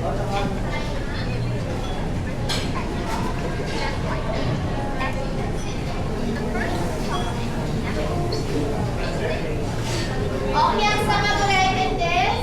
Okay, ang sama ko rin this.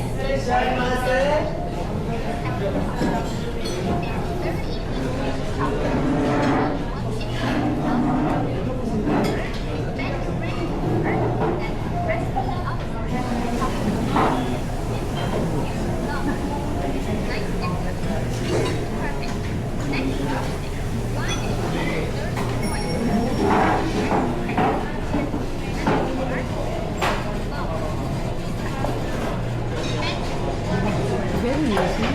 Very easy.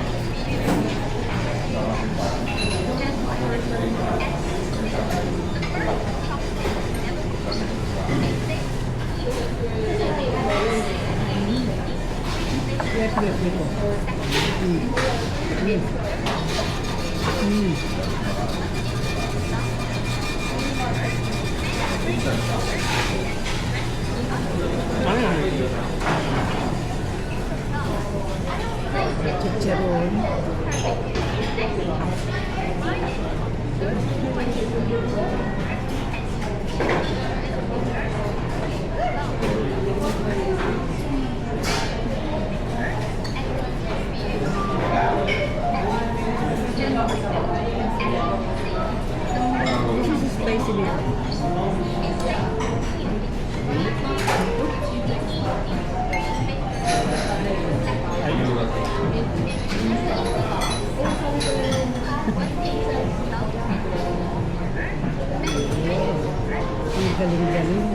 Yes, yes, Chicharon. This is spicy beef. Ang galing-galing.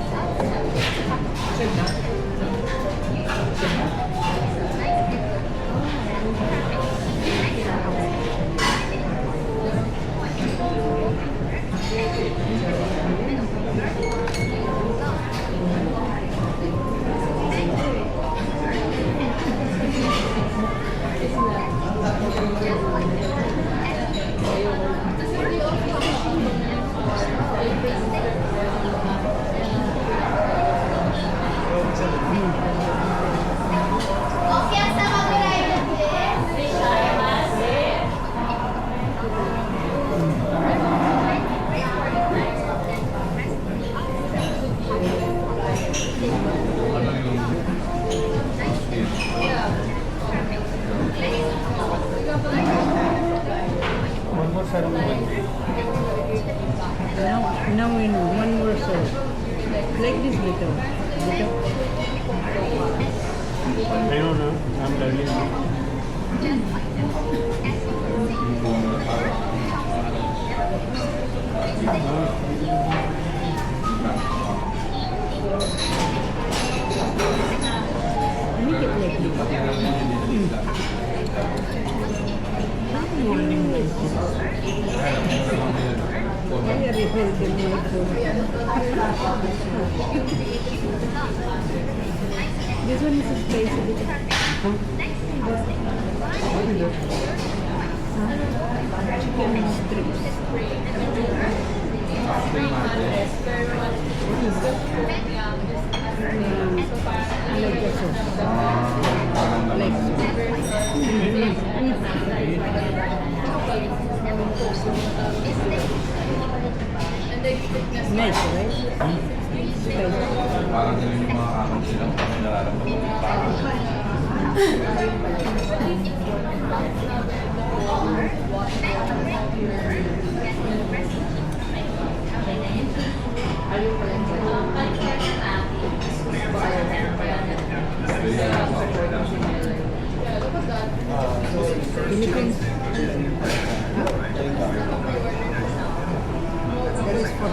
Okay, ang sama ko rin this. One more serving. Now we know. One more serve. Like this little. I don't know. I'm learning. Make it like this. Kaya refill din mo ito. This one is spicy. Chicken strips. Like the sauce. Like nice, right? Spicy. Parang ganun yung mga kakang silang nararamdaman. Philippines. That is for